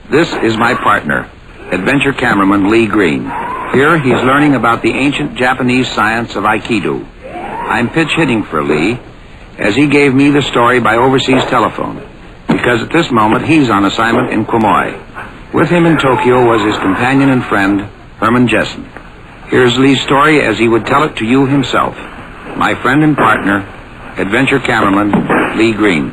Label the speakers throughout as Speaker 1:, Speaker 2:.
Speaker 1: This is my partner, adventure cameraman Lee Green. Here he's learning about the ancient Japanese science of Aikido. I'm pitch hitting for Lee, as he gave me the story by overseas telephone, because at this moment he's on assignment in Quemoy. With him in Tokyo was his companion and friend, Herman Jessen. Here's Lee's story as he would tell it to you himself. My friend and partner, adventure cameraman Lee Green.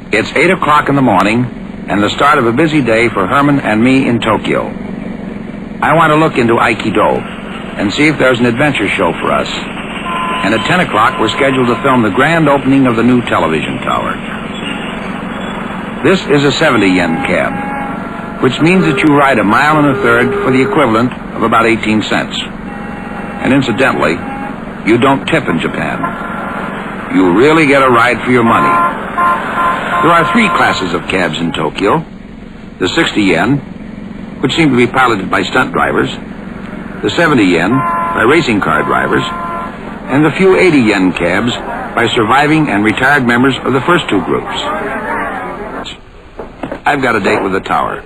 Speaker 1: It's 8 o'clock in the morning, and the start of a busy day for Herman and me in Tokyo. I want to look into Aikido and see if there's an adventure show for us. And at 10 o'clock, we're scheduled to film the grand opening of the new television tower. This is a 70 yen cab, which means that you ride a mile and a third for the equivalent of about 18 cents. And incidentally, you don't tip in Japan. You really get a ride for your money. There are 3 classes of cabs in Tokyo. The 60 yen, which seem to be piloted by stunt drivers, the 70 yen by racing car drivers, and the few 80 yen cabs by surviving and retired members of the first 2 groups. I've got a date with the tower.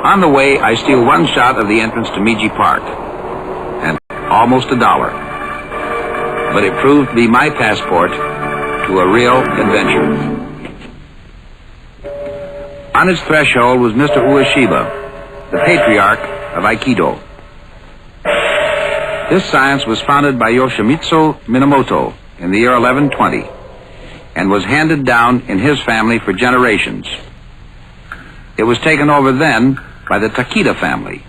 Speaker 1: On the way, I steal one shot of the entrance to Meiji Park, and almost $1. But it proved to be my passport to a real adventure. On its threshold was Mr. Ueshiba, the patriarch of Aikido. This science was founded by Yoshimitsu Minamoto in the year 1120 and was handed down in his family for generations. It was taken over then by the Takeda family.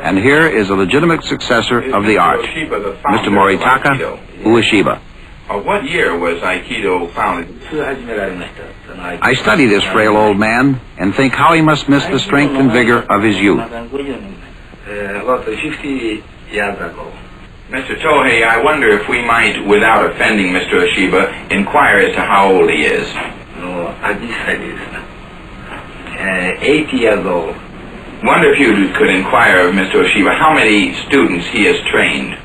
Speaker 1: And here is a legitimate successor of the art, Mr. Moritaka Ueshiba.
Speaker 2: What year was Aikido founded?
Speaker 1: I study this frail old man and think how he must miss the strength and vigor of his youth.
Speaker 3: About 50 years ago.
Speaker 2: Mr. Tohei, I wonder if we might, without offending Mr. Ueshiba, inquire as to how old he is.
Speaker 3: No, I decided 80 years old.
Speaker 2: Wonder if you could inquire of Mr. Ueshiba how many students he has trained.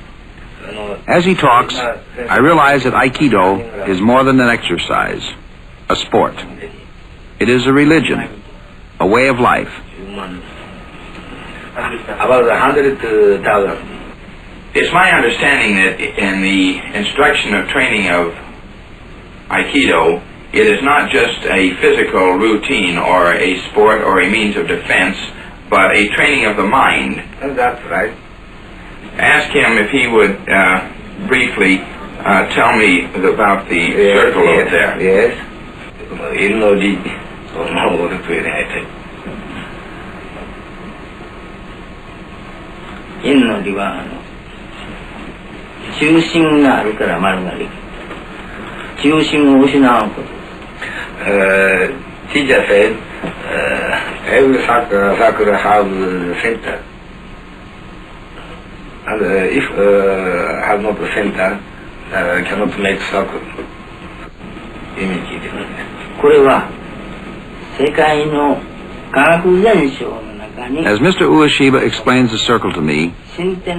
Speaker 1: As he talks, I realize that Aikido is more than an exercise, a sport. It is a religion, a way of life.
Speaker 3: About 100,000.
Speaker 2: It's my understanding that in the instruction of training of Aikido, it is not just a physical routine or a sport or a means of defense, but a training of the mind.
Speaker 3: That's right.
Speaker 2: Ask him if he would briefly tell me about the circle over there.
Speaker 3: Yes. Teacher said every circle has a center, and if has not a center, cannot make circle. Image.
Speaker 4: これは世界の科学全書の中
Speaker 1: As Mr. Ueshiba explains the circle to me,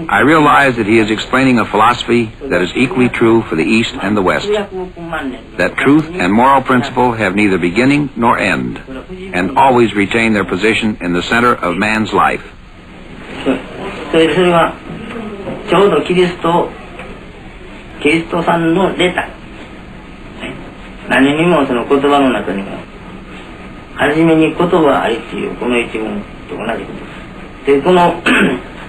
Speaker 1: I realize that he is explaining a philosophy that is equally true for the East and the West, that truth and moral principle have neither beginning nor end, and always retain their position in the center of man's life.
Speaker 4: それはちょうどキリストさんの出た何にもその言葉の中にも初めに言葉ありっていうこの一文と同じことで、この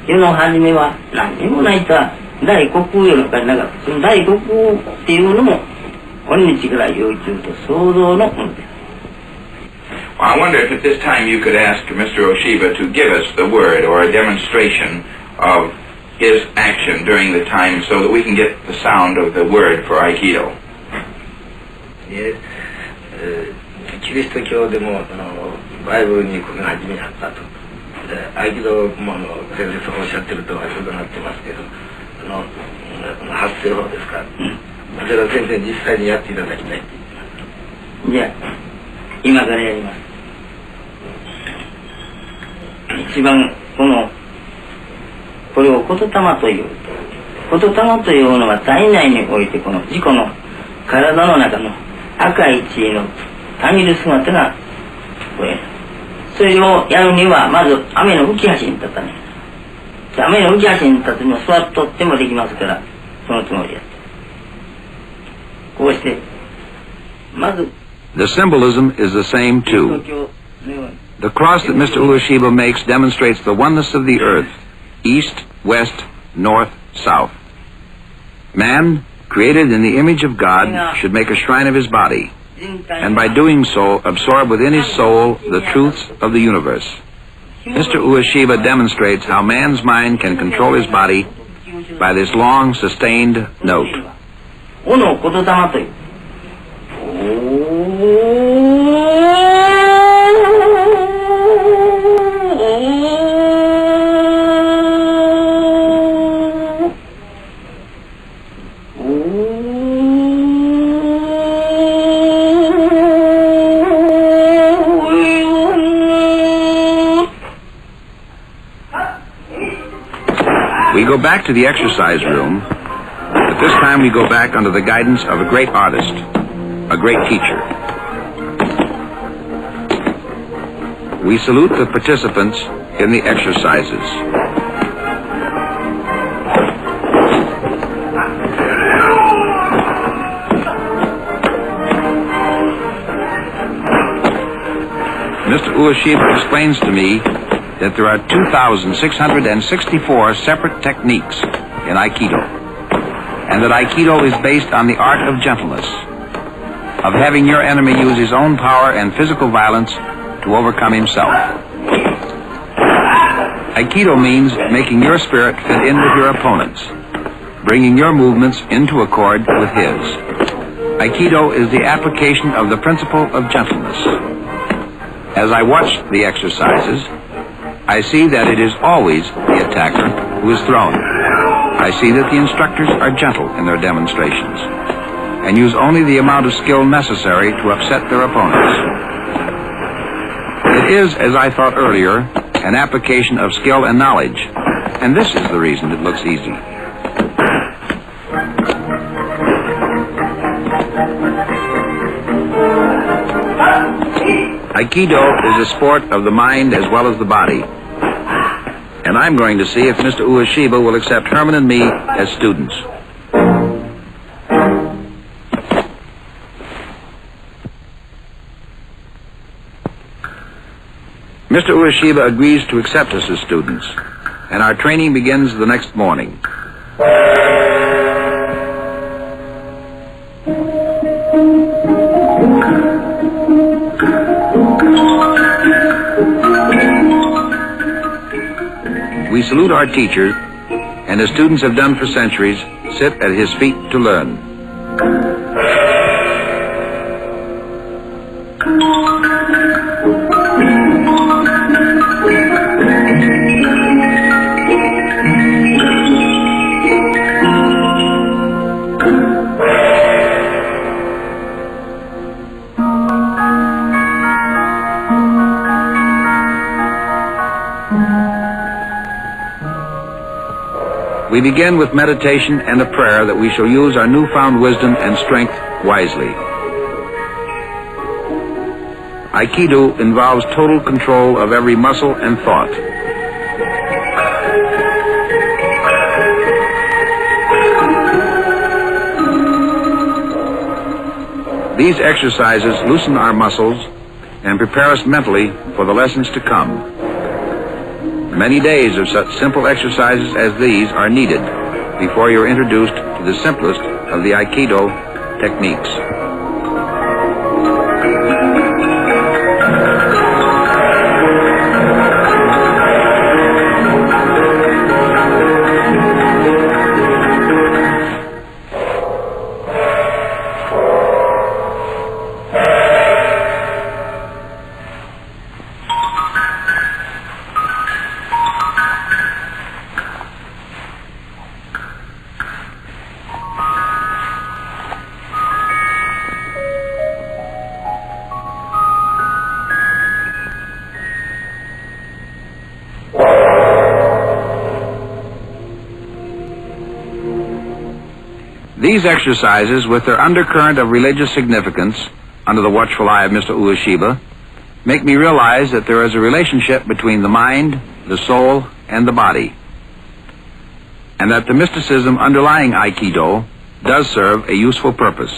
Speaker 4: 世の初めは何にもないとは大国よりかなかった。その大国っていうのも今日から要求と創造のものです。
Speaker 2: Well, I wonder if at this time you could ask Mr. Ueshiba to give us the word or a demonstration of his action during the time so that we can get the sound of the word for Aikido.
Speaker 3: キリスト教でもバイブルにこれが初めにあったと。合気道も先生そうおっしゃってるとはそうなってますけど、発声法ですから、それを先生に実際にやっていただきたい。
Speaker 4: じゃあ今からやります。一番これを言霊という。言霊というのは体内においてこの自己の体の中の赤い血のたぎる姿がこれ。それをやるにはまず雨の浮き橋に立たね。雨の浮き橋に立つにも座っとってもできますから、そのつもりやって。こうしてまず。
Speaker 1: The symbolism is the same too. The cross that Mr. Ueshiba makes demonstrates the oneness of the earth, east, west, north, south. Man, created in the image of God, should make a shrine of his body, and by doing so absorb within his soul the truths of the universe. Mr. Ueshiba demonstrates how man's mind can control his body by this long, sustained note. We go back to the exercise room, but this time we go back under the guidance of a great artist, a great teacher. We salute the participants in the exercises. Mr. Ueshiba explains to me that there are 2,664 separate techniques in Aikido, and that Aikido is based on the art of gentleness, of having your enemy use his own power and physical violence to overcome himself. Aikido means making your spirit fit in with your opponent's, bringing your movements into accord with his. Aikido is the application of the principle of gentleness. As I watch the exercises, I see that it is always the attacker who is thrown. I see that the instructors are gentle in their demonstrations and use only the amount of skill necessary to upset their opponents. It is, as I thought earlier, an application of skill and knowledge, and this is the reason it looks easy. Aikido is a sport of the mind as well as the body. And I'm going to see if Mr. Ueshiba will accept Herman and me as students. Mr. Ueshiba agrees to accept us as students, and our training begins the next morning. We salute our teacher, and as students have done for centuries, sit at his feet to learn. We begin with meditation and a prayer that we shall use our newfound wisdom and strength wisely. Aikido involves total control of every muscle and thought. These exercises loosen our muscles and prepare us mentally for the lessons to come. Many days of such simple exercises as these are needed before you're introduced to the simplest of the Aikido techniques. These exercises, with their undercurrent of religious significance, under the watchful eye of Mr. Ueshiba, make me realize that there is a relationship between the mind, the soul, and the body, and that the mysticism underlying Aikido does serve a useful purpose.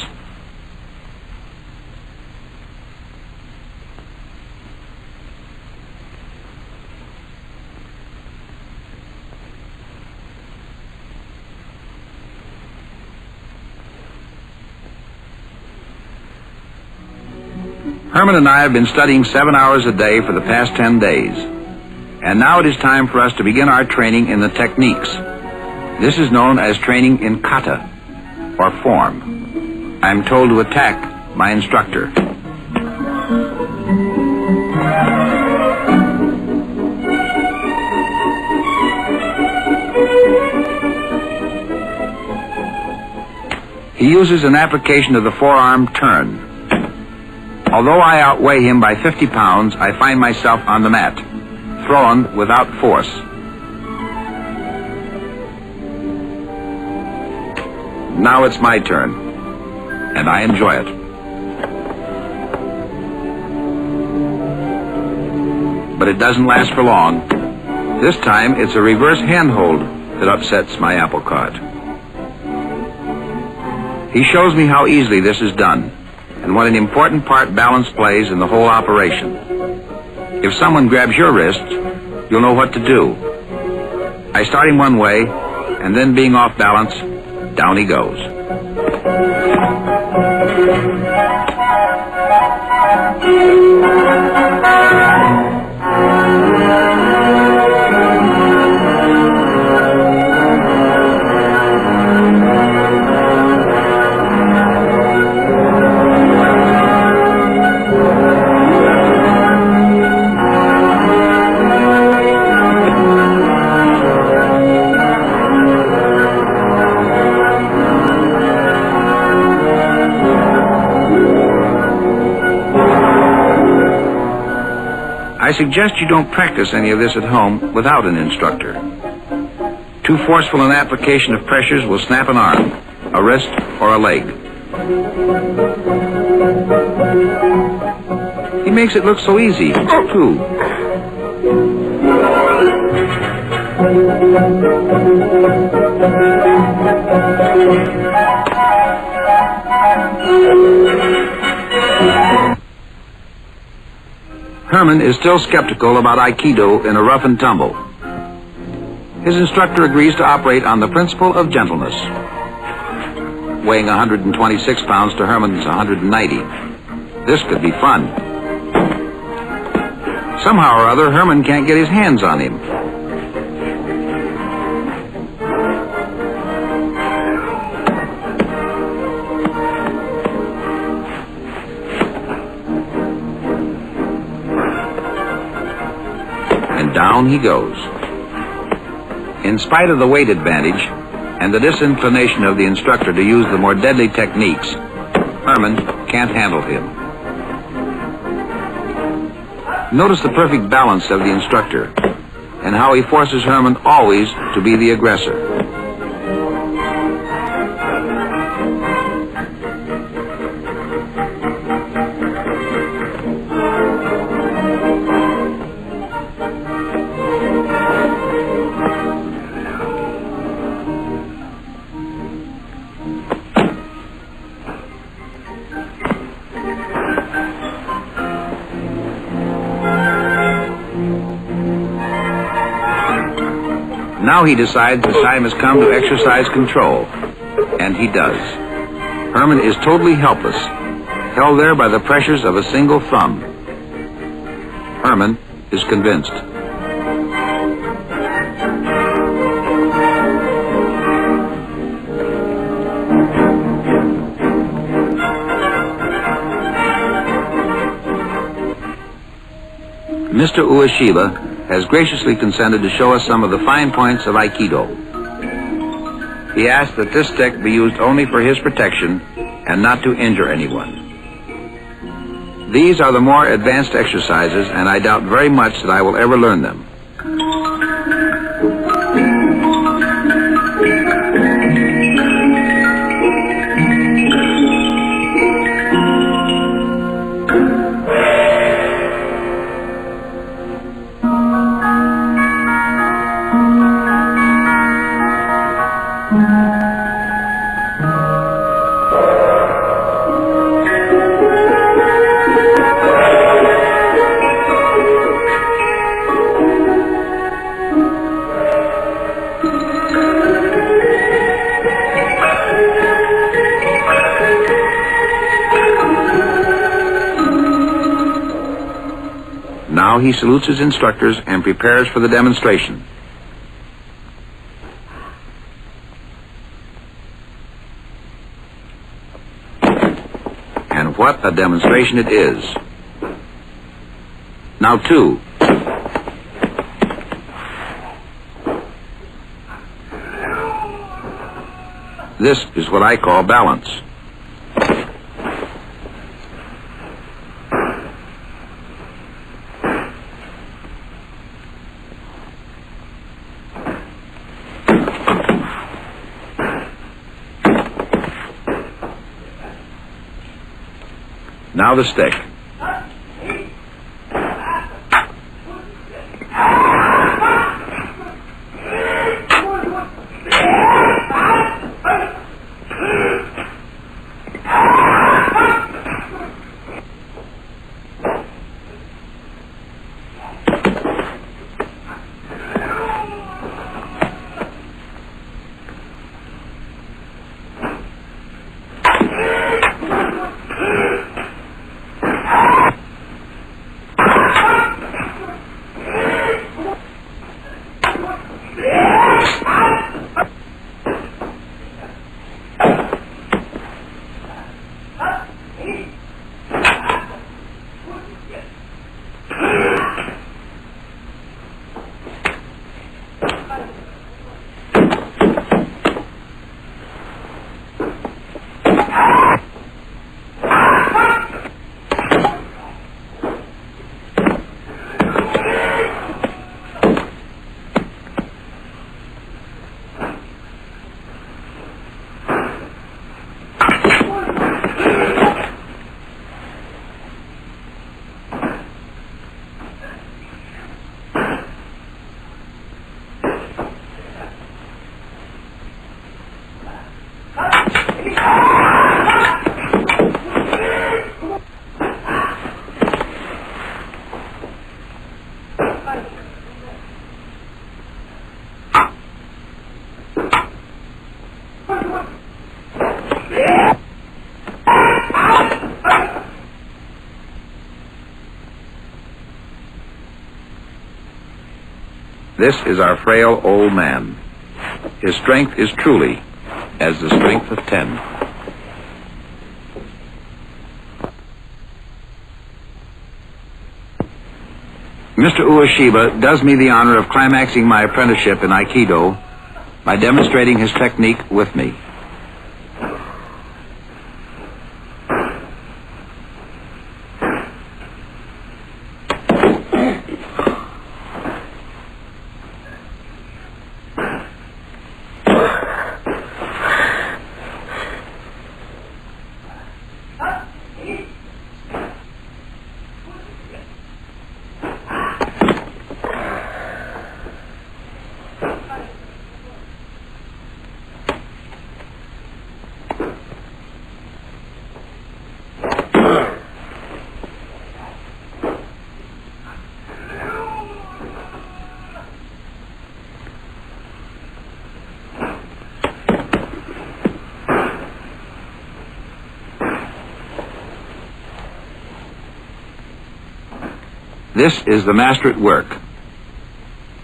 Speaker 1: Herman and I have been studying 7 hours a day for the past 10 days. And now it is time for us to begin our training in the techniques. This is known as training in kata, or form. I am told to attack my instructor. He uses an application of the forearm turn. Although I outweigh him by 50 pounds, I find myself on the mat, thrown without force. Now it's my turn, and I enjoy it. But it doesn't last for long. This time, it's a reverse handhold that upsets my apple cart. He shows me how easily this is done, and what an important part balance plays in the whole operation. If someone grabs your wrist, you'll know what to do. I start him one way, and then being off balance, down he goes. I suggest you don't practice any of this at home without an instructor. Too forceful an application of pressures will snap an arm, a wrist, or a leg. He makes it look so easy, too. Herman is still skeptical about Aikido in a rough and tumble. His instructor agrees to operate on the principle of gentleness. Weighing 126 pounds to Herman's 190. This could be fun. Somehow or other, Herman can't get his hands on him. Down he goes. In spite of the weight advantage and the disinclination of the instructor to use the more deadly techniques, Herman can't handle him. Notice the perfect balance of the instructor and how he forces Herman always to be the aggressor. Now he decides the time has come to exercise control. And he does. Herman is totally helpless, held there by the pressures of a single thumb. Herman is convinced. Mr. Ueshiba has graciously consented to show us some of the fine points of Aikido. He asks that this stick be used only for his protection and not to injure anyone. These are the more advanced exercises, and I doubt very much that I will ever learn them. Now he salutes his instructors and prepares for the demonstration. And what a demonstration it is. Now, 2. This is what I call balance. Now the stick. This is our frail old man. His strength is truly as the strength of 10. Mr. Ueshiba does me the honor of climaxing my apprenticeship in Aikido by demonstrating his technique with me. This is the master at work.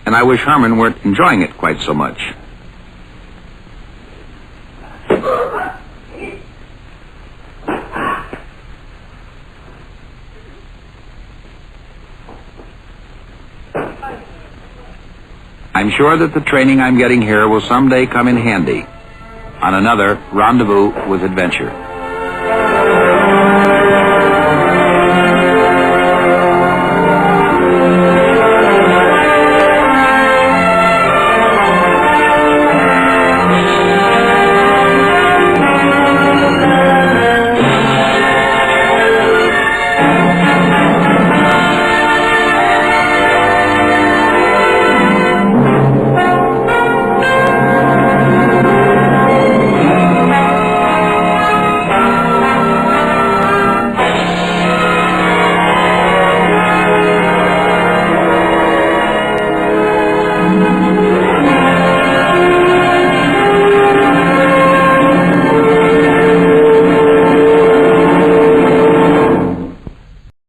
Speaker 1: And I wish Herman weren't enjoying it quite so much. I'm sure that the training I'm getting here will someday come in handy on another Rendezvous with Adventure.